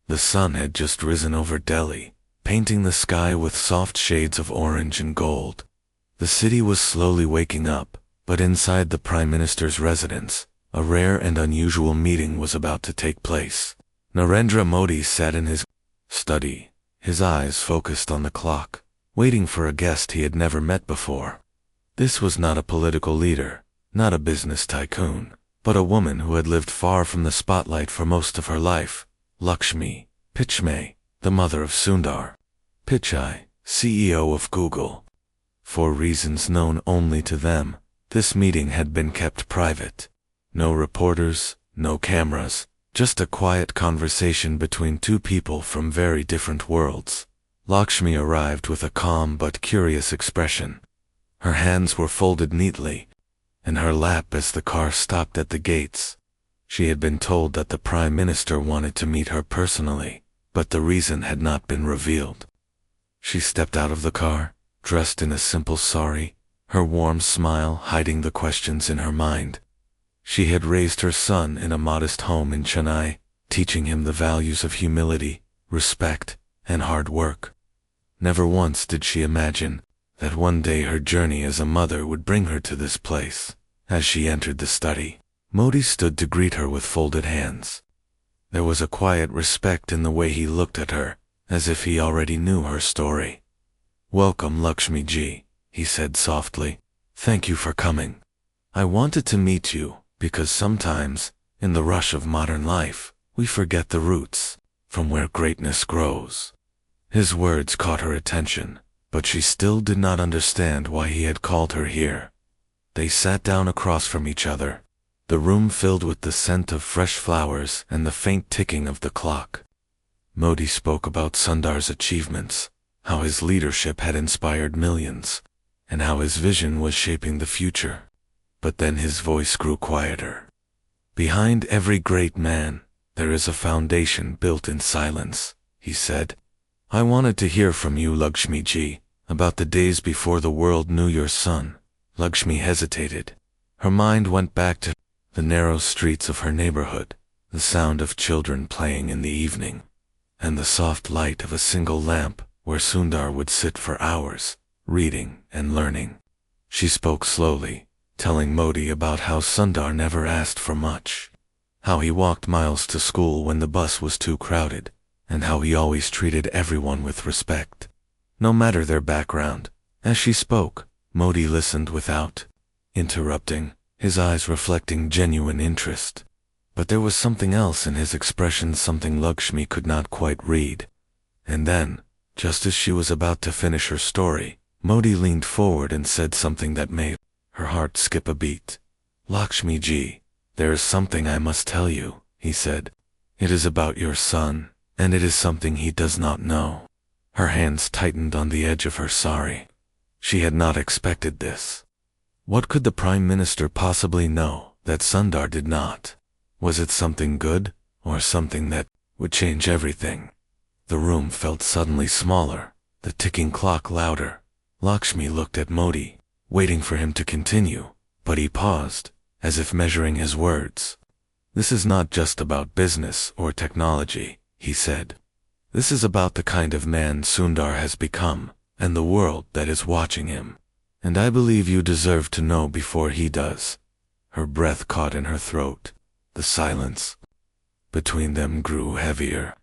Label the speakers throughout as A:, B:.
A: The sun had just risen over Delhi, painting the sky with soft shades of orange and gold. The city was slowly waking up, but inside the Prime Minister's residence, a rare and unusual meeting was about to take place. Narendra Modi sat in his study, his eyes focused on the clock, waiting for a guest he had never met before. This was not a political leader, not a business tycoon, but a woman who had lived far from the spotlight for most of her life, Lakshmi Pichai, the mother of Sundar Pichai, CEO of Google. For reasons known only to them, this meeting had been kept private. No reporters, no cameras, just a quiet conversation between two people from very different worlds. Lakshmi arrived with a calm but curious expression. Her hands were folded neatly in her lap as the car stopped at the gates. She had been told that the Prime Minister wanted to meet her personally, but the reason had not been revealed. She stepped out of the car, dressed in a simple sari, her warm smile hiding the questions in her mind. She had raised her son in a modest home in Chennai, teaching him the values of humility, respect, and hard work. Never once did she imagine that one day her journey as a mother would bring her to this place. As she entered the study, Modi stood to greet her with folded hands. There was a quiet respect in the way he looked at her, as if he already knew her story. "Welcome, Lakshmi ji," he said softly. "Thank you for coming. I wanted to meet you because sometimes, in the rush of modern life, we forget the roots from where greatness grows." His words caught her attention, but she still did not understand why he had called her here. They sat down across from each other, the room filled with the scent of fresh flowers and the faint ticking of the clock. Modi spoke about Sundar's achievements, how his leadership had inspired millions, and how his vision was shaping the future. But then his voice grew quieter. "Behind every great man, there is a foundation built in silence," he said. "I wanted to hear from you, Lakshmi ji, about the days before the world knew your son." Lakshmi hesitated. Her mind went back to the narrow streets of her neighborhood, the sound of children playing in the evening, and the soft light of a single lamp where Sundar would sit for hours, reading and learning. She spoke slowly, telling Modi about how Sundar never asked for much, how he walked miles to school when the bus was too crowded, and how he always treated everyone with respect, no matter their background. As she spoke, Modi listened without interrupting, his eyes reflecting genuine interest. But there was something else in his expression, something Lakshmi could not quite read. And then, just as she was about to finish her story, Modi leaned forward and said something that made her heart skip a beat. "Lakshmi ji, there is something I must tell you," he said. "It is about your son, and it is something he does not know." Her hands tightened on the edge of her sari. She had not expected this. What could the Prime Minister possibly know that Sundar did not? Was it something good, or something that would change everything? The room felt suddenly smaller, the ticking clock louder. Lakshmi looked at Modi, waiting for him to continue, but he paused, as if measuring his words. "This is not just about business or technology," he said. "This is about the kind of man Sundar has become, and the world that is watching him. And I believe you deserve to know before he does." Her breath caught in her throat. The silence between them grew heavier.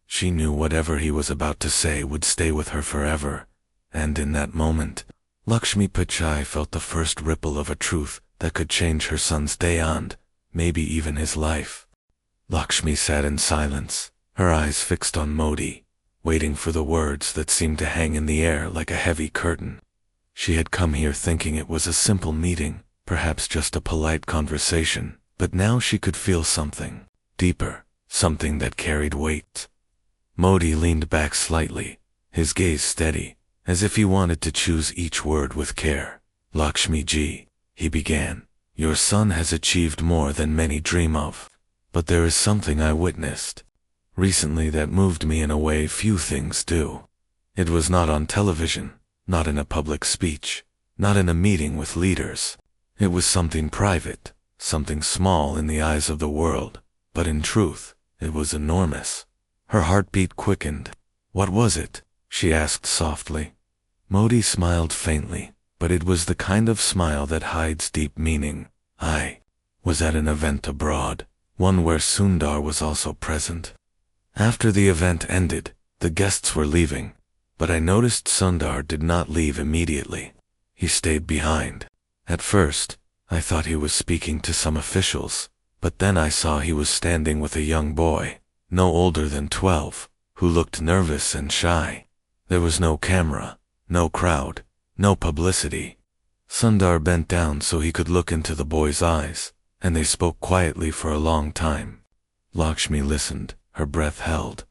A: She knew whatever he was about to say would stay with her forever, and in that moment, Lakshmi Pichai felt the first ripple of a truth that could change her son's day and maybe even his life. Lakshmi sat in silence, her eyes fixed on Modi, waiting for the words that seemed to hang in the air like a heavy curtain. She had come here thinking it was a simple meeting, perhaps just a polite conversation, but now she could feel something deeper, something that carried weight. Modi leaned back slightly, his gaze steady, as if he wanted to choose each word with care. "Lakshmi ji," he began, "your son has achieved more than many dream of. But there is something I witnessed recently that moved me in a way few things do. It was not on television, not in a public speech, not in a meeting with leaders. It was something private, something small in the eyes of the world, but in truth, it was enormous. Her heartbeat quickened. "What was it?" she asked softly. Modi smiled faintly, but it was the kind of smile that hides deep meaning. "I was at an event abroad, one where Sundar was also present. After the event ended, the guests were leaving, but I noticed Sundar did not leave immediately. He stayed behind. At first, I thought he was speaking to some officials, but then I saw he was standing with a young boy, no older than 12, who looked nervous and shy. There was no camera, no crowd, no publicity. Sundar bent down so he could look into the boy's eyes, and they spoke quietly for a long time. Lakshmi listened, her breath held.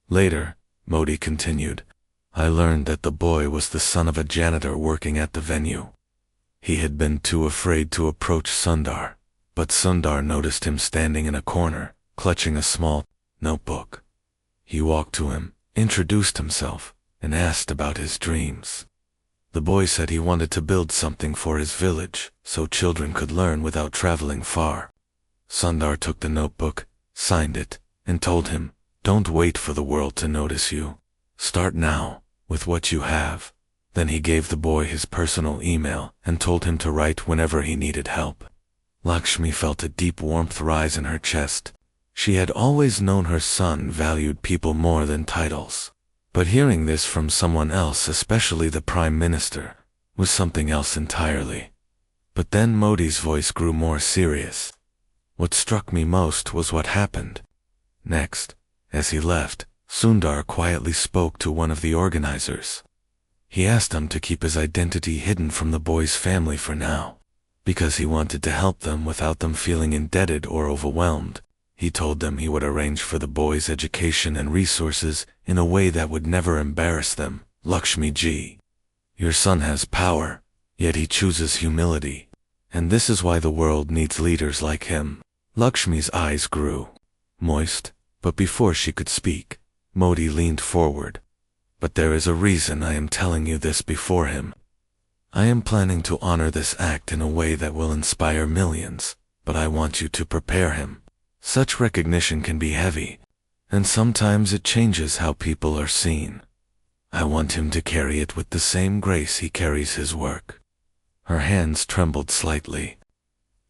A: Later, Modi continued, I learned that the boy was the son of a janitor working at the venue. He had been too afraid to approach Sundar, but Sundar noticed him standing in a corner, clutching a small notebook. He walked to him, introduced himself, and asked about his dreams. The boy said he wanted to build something for his village, so children could learn without traveling far. Sundar took the notebook, signed it, and told him, don't wait for the world to notice you. Start now, with what you have. Then he gave the boy his personal email and told him to write whenever he needed help. Lakshmi felt a deep warmth rise in her chest. She had always known her son valued people more than titles. But hearing this from someone else, especially the Prime Minister, was something else entirely. But then Modi's voice grew more serious. What struck me most was what happened next. As he left, Sundar quietly spoke to one of the organizers. He asked him to keep his identity hidden from the boy's family for now, because he wanted to help them without them feeling indebted or overwhelmed. He told them he would arrange for the boy's education and resources in a way that would never embarrass them. Lakshmi ji, your son has power, yet he chooses humility. And this is why the world needs leaders like him. Lakshmi's eyes grew moist, but before she could speak, Modi leaned forward. But there is a reason I am telling you this before him. I am planning to honor this act in a way that will inspire millions, but I want you to prepare him. Such recognition can be heavy, and sometimes it changes how people are seen. I want him to carry it with the same grace he carries his work. Her hands trembled slightly.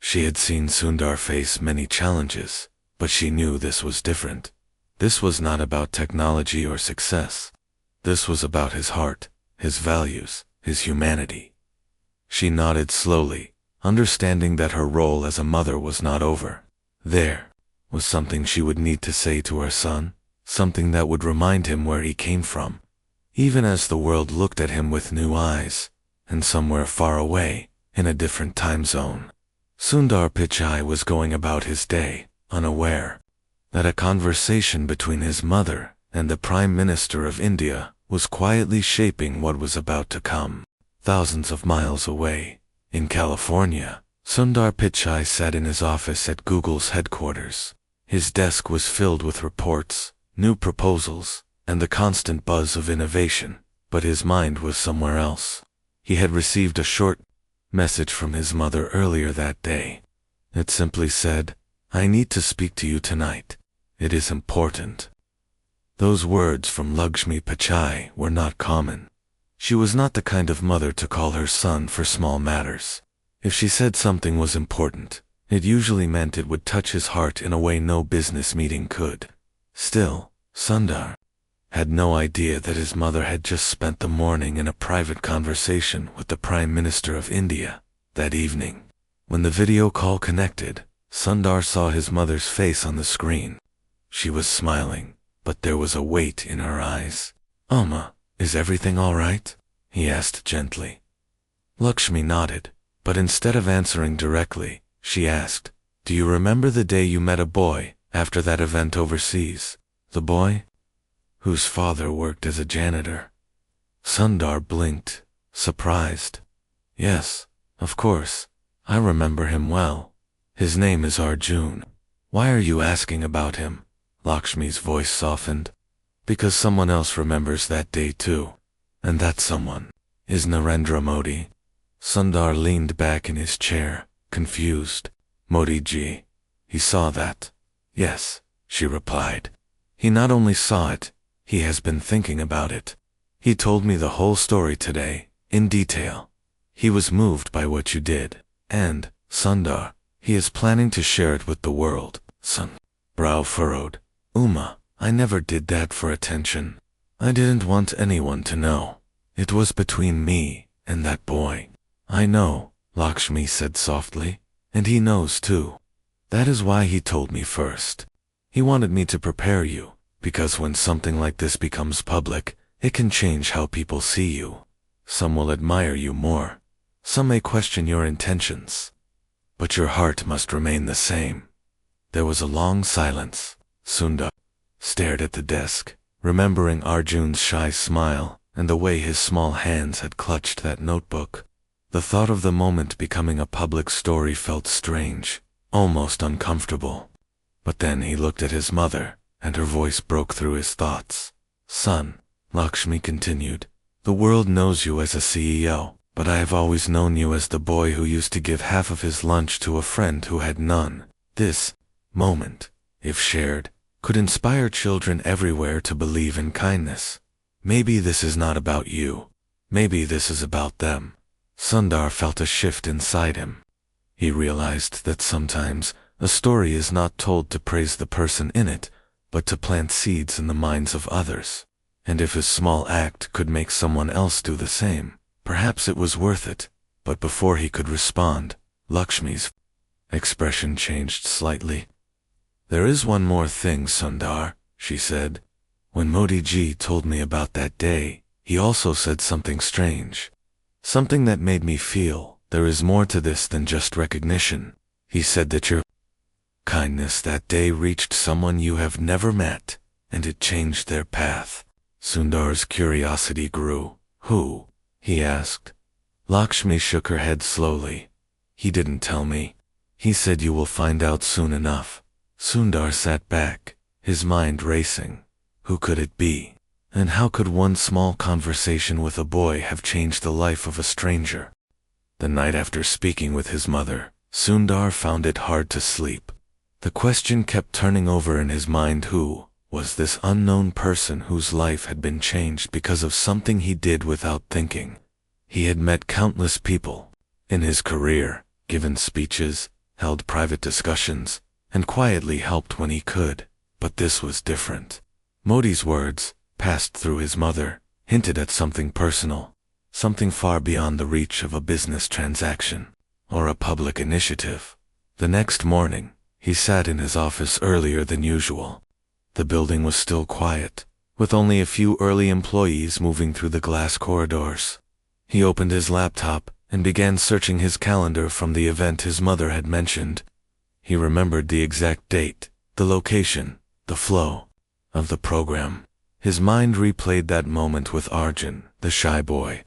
A: She had seen Sundar face many challenges, but she knew this was different. This was not about technology or success. This was about his heart, his values, his humanity. She nodded slowly, understanding that her role as a mother was not over. There was something she would need to say to her son, something that would remind him where he came from, even as the world looked at him with new eyes, and somewhere far away, in a different time zone. Sundar Pichai was going about his day, unaware that a conversation between his mother and the Prime Minister of India was quietly shaping what was about to come. Thousands of miles away, in California, Sundar Pichai sat in his office at Google's headquarters. His desk was filled with reports, new proposals, and the constant buzz of innovation, but his mind was somewhere else. He had received a short message from his mother earlier that day. It simply said, I need to speak to you tonight. It is important. Those words from Lakshmi Pichai were not common. She was not the kind of mother to call her son for small matters. If she said something was important, it usually meant it would touch his heart in a way no business meeting could. Still, Sundar had no idea that his mother had just spent the morning in a private conversation with the Prime Minister of India. That evening, when the video call connected, Sundar saw his mother's face on the screen. She was smiling, but there was a weight in her eyes. Amma, is everything all right? He asked gently. Lakshmi nodded, but instead of answering directly, she asked, do you remember the day you met a boy after that event overseas? The boy whose father worked as a janitor? Sundar blinked, surprised. Yes, of course. I remember him well. His name is Arjun. Why are you asking about him? Lakshmi's voice softened. Because someone else remembers that day too. And that someone is Narendra Modi. Sundar leaned back in his chair, confused. Modi ji. He saw that. Yes, she replied. He not only saw it, he has been thinking about it. He told me the whole story today, in detail. He was moved by what you did, and, Sundar, he is planning to share it with the world. Sun. Brow furrowed. Uma, I never did that for attention. I didn't want anyone to know. It was between me and that boy. I know, Lakshmi said softly, and he knows too. That is why he told me first. He wanted me to prepare you, because when something like this becomes public, it can change how people see you. Some will admire you more. Some may question your intentions. But your heart must remain the same. There was a long silence. Sundar stared at the desk, remembering Arjun's shy smile and the way his small hands had clutched that notebook. The thought of the moment becoming a public story felt strange, almost uncomfortable. But then he looked at his mother, and her voice broke through his thoughts. Son, Lakshmi continued, the world knows you as a CEO, but I have always known you as the boy who used to give half of his lunch to a friend who had none. This moment, if shared, could inspire children everywhere to believe in kindness. Maybe this is not about you. Maybe this is about them. Sundar felt a shift inside him. He realized that sometimes a story is not told to praise the person in it, but to plant seeds in the minds of others. And if his small act could make someone else do the same, perhaps it was worth it. But before he could respond, Lakshmi's expression changed slightly. There is one more thing, Sundar, she said. When Modi ji told me about that day, he also said something strange. Something that made me feel there is more to this than just recognition. He said that your kindness that day reached someone you have never met, and it changed their path. Sundar's curiosity grew. Who? He asked. Lakshmi shook her head slowly. He didn't tell me. He said you will find out soon enough. Sundar sat back, his mind racing. Who could it be? And how could one small conversation with a boy have changed the life of a stranger? The night after speaking with his mother, Sundar found it hard to sleep. The question kept turning over in his mind. Who was this unknown person whose life had been changed because of something he did without thinking? He had met countless people in his career, given speeches, held private discussions, and quietly helped when he could. But this was different. Modi's words, passed through his mother, hinted at something personal, something far beyond the reach of a business transaction or a public initiative. The next morning, he sat in his office earlier than usual. The building was still quiet, with only a few early employees moving through the glass corridors. He opened his laptop and began searching his calendar from the event his mother had mentioned. He remembered the exact date, the location, the flow of the program. His mind replayed that moment with Arjun, the shy boy.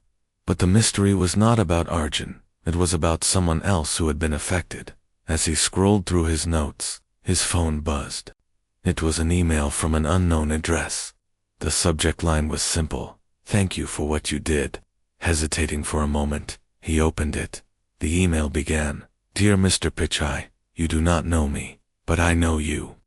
A: But the mystery was not about Arjun. It was about someone else who had been affected. As he scrolled through his notes, his phone buzzed. It was an email from an unknown address. The subject line was simple: "Thank you for what you did." Hesitating for a moment, he opened it. The email began, "Dear Mr. Pichai, you do not know me, but I know you.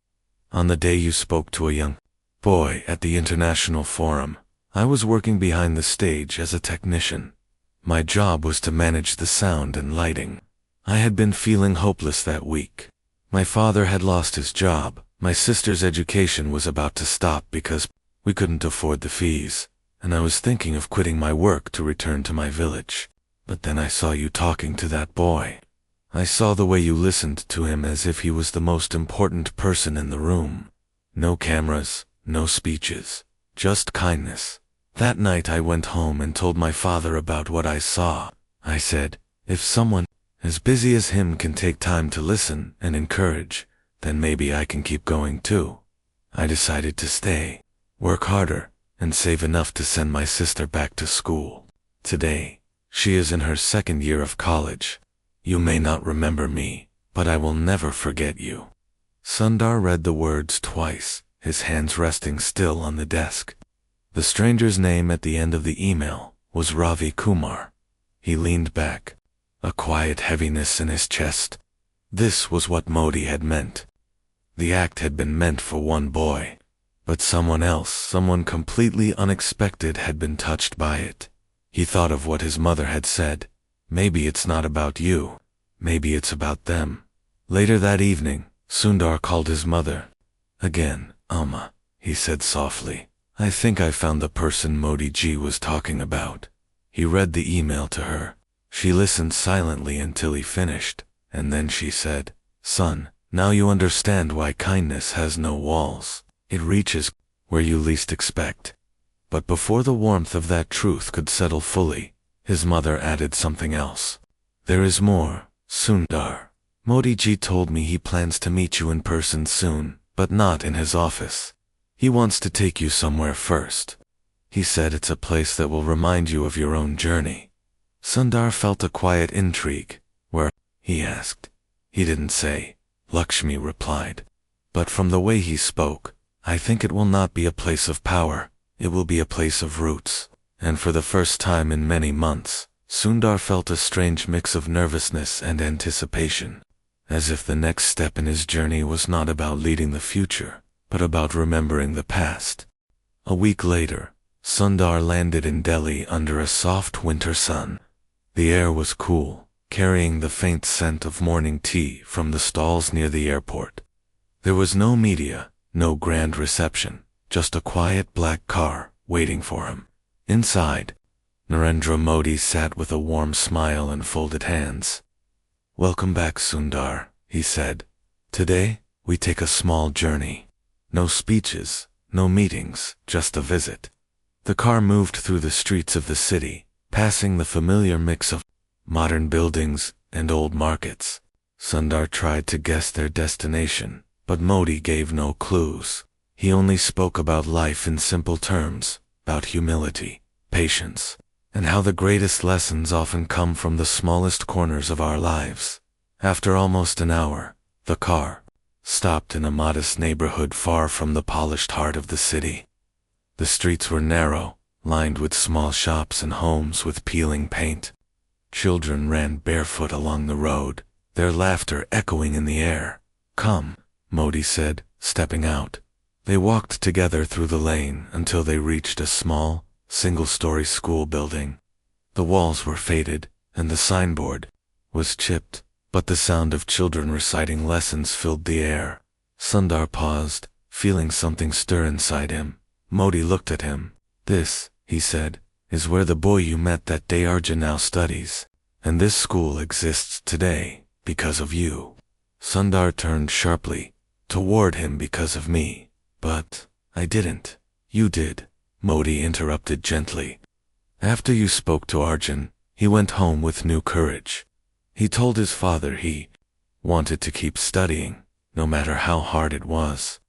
A: On the day you spoke to a young boy at the International Forum, I was working behind the stage as a technician. My job was to manage the sound and lighting. I had been feeling hopeless that week. My father had lost his job. My sister's education was about to stop because we couldn't afford the fees, and I was thinking of quitting my work to return to my village. But then I saw you talking to that boy. I saw the way you listened to him as if he was the most important person in the room. No cameras, no speeches, just kindness. That night I went home and told my father about what I saw. I said, if someone as busy as him can take time to listen and encourage, then maybe I can keep going too. I decided to stay, work harder, and save enough to send my sister back to school. Today, she is in her second year of college. You may not remember me, but I will never forget you." Sundar read the words twice, his hands resting still on the desk. The stranger's name at the end of the email was Ravi Kumar. He leaned back, a quiet heaviness in his chest. This was what Modi had meant. The act had been meant for one boy, But someone else, someone completely unexpected, had been touched by it. He thought of what his mother had said. Maybe it's not about you. Maybe it's about them. Later that evening, Sundar called his mother. Again, Amma, he said softly. I think I found the person Modi ji was talking about. He read the email to her. She listened silently until he finished, and then she said, Son, now you understand why kindness has no walls. It reaches where you least expect. But before the warmth of that truth could settle fully, his mother added something else. There is more, Sundar. Modi ji told me he plans to meet you in person soon, but not in his office. He wants to take you somewhere first. He said it's a place that will remind you of your own journey. Sundar felt a quiet intrigue. Where? He asked. He didn't say. Lakshmi replied. But from the way he spoke, I think it will not be a place of power. It will be a place of roots. And for the first time in many months, Sundar felt a strange mix of nervousness and anticipation, as if the next step in his journey was not about leading the future, but about remembering the past. A week later, Sundar landed in Delhi under a soft winter sun. The air was cool, carrying the faint scent of morning tea from the stalls near the airport. There was no media, no grand reception, just a quiet black car waiting for him. Inside, Narendra Modi sat with a warm smile and folded hands. Welcome back, Sundar, he said. Today, we take a small journey. No speeches, no meetings, just a visit. The car moved through the streets of the city, passing the familiar mix of modern buildings and old markets. Sundar tried to guess their destination, but Modi gave no clues. He only spoke about life in simple terms, about humility, patience, and how the greatest lessons often come from the smallest corners of our lives. After almost an hour, the car stopped in a modest neighborhood far from the polished heart of the city. The streets were narrow, lined with small shops and homes with peeling paint. Children ran barefoot along the road, their laughter echoing in the air. Come, Modi said, stepping out. They walked together through the lane until they reached a small, single-story school building. The walls were faded, and the signboard was chipped, but the sound of children reciting lessons filled the air. Sundar paused, feeling something stir inside him. Modi looked at him. This, he said, is where the boy you met that day Arjun now studies. And this school exists today because of you. Sundar turned sharply toward him. Because of me. But I didn't. You did, Modi interrupted gently. After you spoke to Arjun, he went home with new courage. He told his father he wanted to keep studying, no matter how hard it was.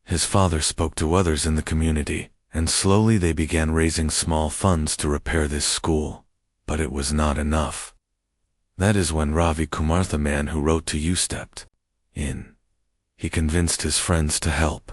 A: His father spoke to others in the community, and slowly they began raising small funds to repair this school. But it was not enough. That is when Ravi Kumar, the man who wrote to you, stepped in. He convinced his friends to help.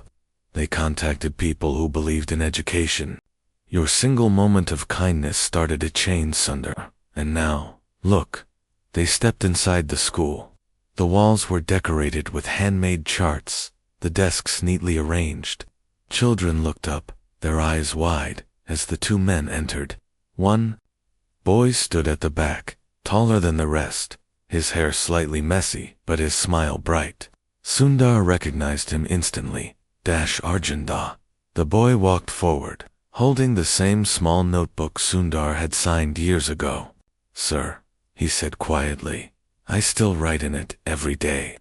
A: They contacted people who believed in education. Your single moment of kindness started a chain, Sundar. And now, look. They stepped inside the school. The walls were decorated with handmade charts, the desks neatly arranged. Children looked up, their eyes wide, as the two men entered. One boy stood at the back, taller than the rest, his hair slightly messy, but his smile bright. Sundar recognized him instantly. Arjun Da. The boy walked forward, holding the same small notebook Sundar had signed years ago. Sir, he said quietly, I still write in it every day.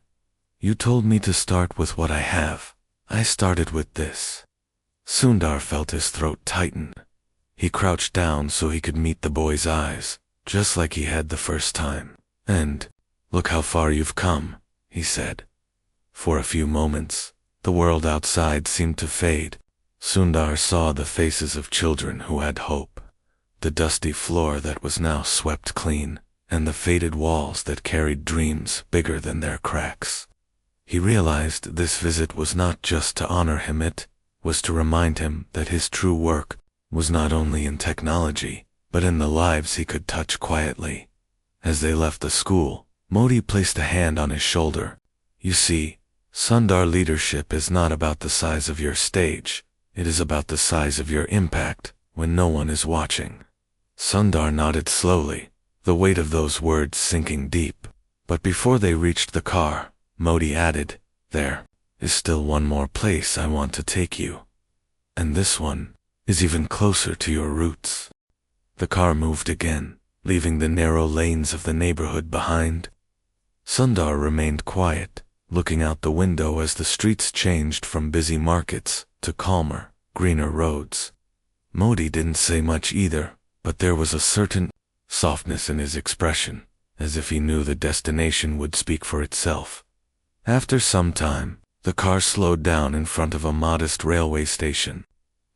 A: You told me to start with what I have. I started with this. Sundar felt his throat tighten. He crouched down so he could meet the boy's eyes, just like he had the first time. And, look how far you've come, he said. For a few moments, the world outside seemed to fade. Sundar saw the faces of children who had hope, the dusty floor that was now swept clean, and the faded walls that carried dreams bigger than their cracks. He realized this visit was not just to honor him, it was to remind him that his true work was not only in technology, but in the lives he could touch quietly. As they left the school, Modi placed a hand on his shoulder. You see, Sundar leadership is not about the size of your stage, it is about the size of your impact when no one is watching. Sundar nodded slowly, the weight of those words sinking deep. But before they reached the car, Modi added, "There is still one more place I want to take you. And this one is even closer to your roots." The car moved again, leaving the narrow lanes of the neighborhood behind. Sundar remained quiet, looking out the window as the streets changed from busy markets to calmer, greener roads. Modi didn't say much either, but there was a certain softness in his expression, as if he knew the destination would speak for itself. After some time, the car slowed down in front of a modest railway station.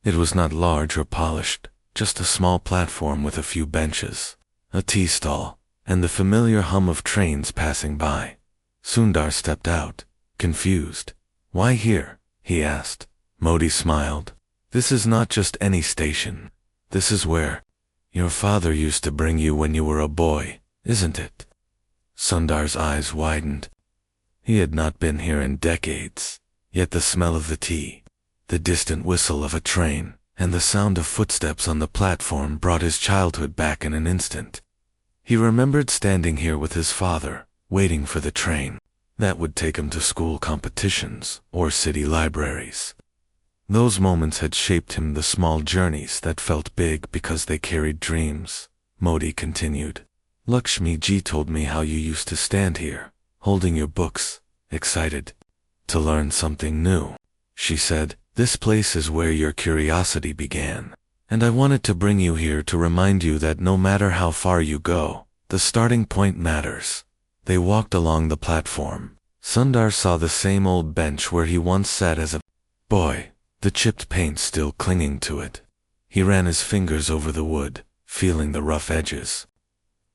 A: It was not large or polished, just a small platform with a few benches, a tea stall, and the familiar hum of trains passing by. Sundar stepped out, confused. "Why here?" he asked. Modi smiled. "This is not just any station. This is where your father used to bring you when you were a boy, isn't it?" Sundar's eyes widened. He had not been here in decades, yet the smell of the tea, the distant whistle of a train, and the sound of footsteps on the platform brought his childhood back in an instant. He remembered standing here with his father, waiting for the train that would take him to school competitions or city libraries. Those moments had shaped him the small journeys that felt big because they carried dreams. Modi continued. "Lakshmi ji told me how you used to stand here, holding your books, excited to learn something new. She said, 'This place is where your curiosity began. And I wanted to bring you here to remind you that no matter how far you go, the starting point matters.'" They walked along the platform. Sundar saw the same old bench where he once sat as a boy, the chipped paint still clinging to it. He ran his fingers over the wood, feeling the rough edges.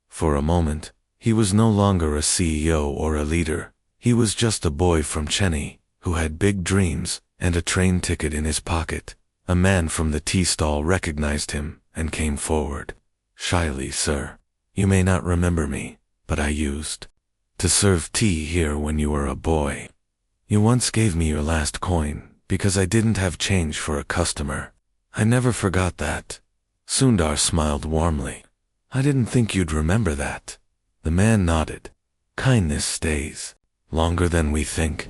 A: For a moment, he was no longer a CEO or a leader. He was just a boy from Chennai, who had big dreams and a train ticket in his pocket. A man from the tea stall recognized him and came forward. "Shyly, sir. You may not remember me, but I used to serve tea here when you were a boy. You once gave me your last coin because I didn't have change for a customer. I never forgot that." Sundar smiled warmly. "I didn't think you'd remember that." The man nodded. "Kindness stays longer than we think."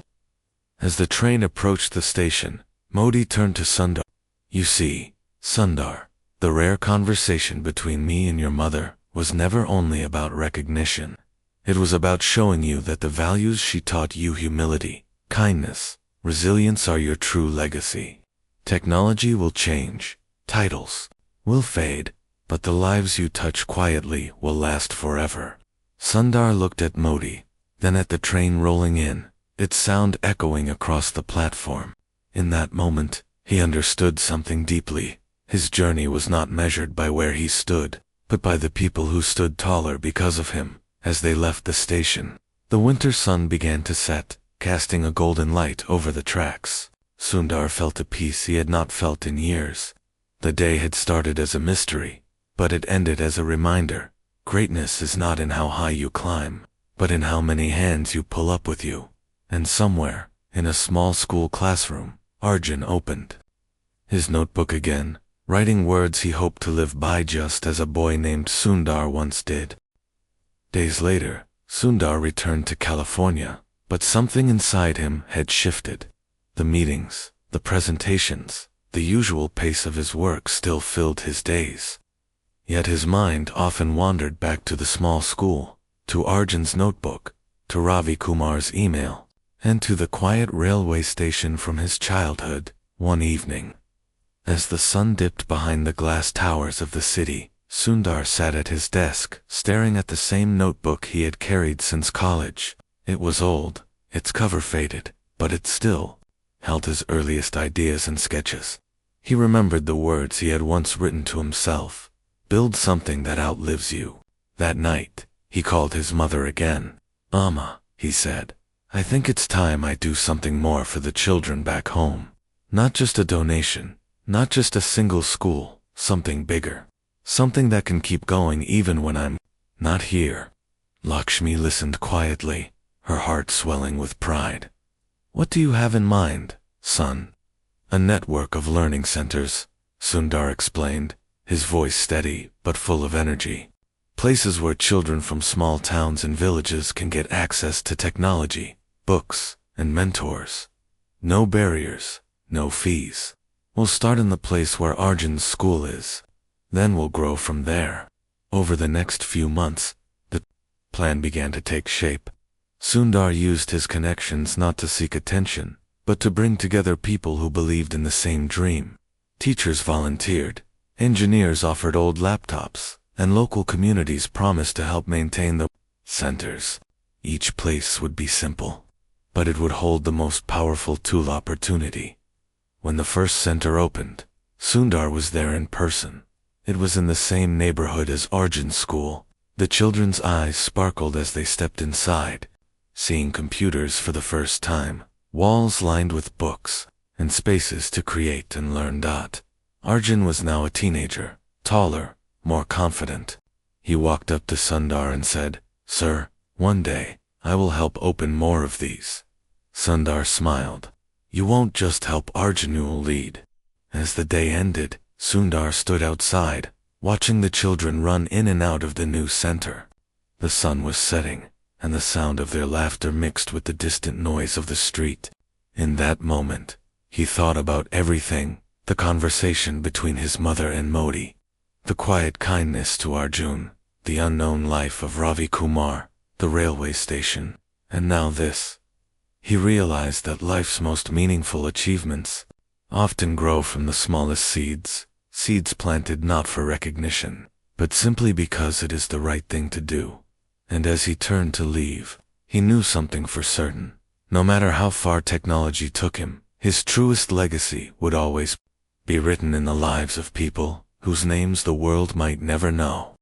A: As the train approached the station, Modi turned to Sundar. "You see, Sundar, the rare conversation between me and your mother was never only about recognition. It was about showing you that the values she taught you, humility, kindness, resilience, are your true legacy. Technology will change, titles will fade, but the lives you touch quietly will last forever." Sundar looked at Modi, then at the train rolling in, its sound echoing across the platform. In that moment, he understood something deeply. His journey was not measured by where he stood, but by the people who stood taller because of him. As they left the station, the winter sun began to set, casting a golden light over the tracks. Sundar felt a peace he had not felt in years. The day had started as a mystery, but it ended as a reminder. Greatness is not in how high you climb, but in how many hands you pull up with you. And somewhere, in a small school classroom, Arjun opened his notebook again, writing words he hoped to live by just as a boy named Sundar once did. Days later, Sundar returned to California, but something inside him had shifted. The meetings, the presentations, the usual pace of his work still filled his days. Yet his mind often wandered back to the small school, to Arjun's notebook, to Ravi Kumar's email, and to the quiet railway station from his childhood. One evening, as the sun dipped behind the glass towers of the city, Sundar sat at his desk, staring at the same notebook he had carried since college. It was old, its cover faded, but it still held his earliest ideas and sketches. He remembered the words he had once written to himself. "Build something that outlives you." That night, he called his mother again. "Amma," he said, "I think it's time I do something more for the children back home. Not just a donation, not just a single school, something bigger. Something that can keep going even when I'm not here." Lakshmi listened quietly, her heart swelling with pride. What do you have in mind, son? A network of learning centers, Sundar explained, his voice steady but full of energy. Places where children from small towns and villages can get access to technology, books, and mentors. No barriers, no fees. We'll start in the place where Arjun's school is. Then we'll grow from there. Over the next few months, the plan began to take shape. Sundar used his connections not to seek attention, but to bring together people who believed in the same dream. Teachers volunteered, engineers offered old laptops, and local communities promised to help maintain the centers. Each place would be simple, but it would hold the most powerful tool opportunity. When the first center opened, Sundar was there in person. It was in the same neighborhood as Arjun's school. The children's eyes sparkled as they stepped inside, seeing computers for the first time, walls lined with books, and spaces to create and learn. Arjun was now a teenager, taller, more confident. He walked up to Sundar and said, "Sir, one day, I will help open more of these." Sundar smiled. "You won't just help Arjun, you will lead." As the day ended, Sundar stood outside, watching the children run in and out of the new center. The sun was setting, and the sound of their laughter mixed with the distant noise of the street. In that moment, he thought about everything: the conversation between his mother and Modi, the quiet kindness to Arjun, the unknown life of Ravi Kumar, the railway station, and now this. He realized that life's most meaningful achievements often grow from the smallest seeds, seeds planted not for recognition, but simply because it is the right thing to do. And as he turned to leave, he knew something for certain. No matter how far technology took him, his truest legacy would always be written in the lives of people whose names the world might never know.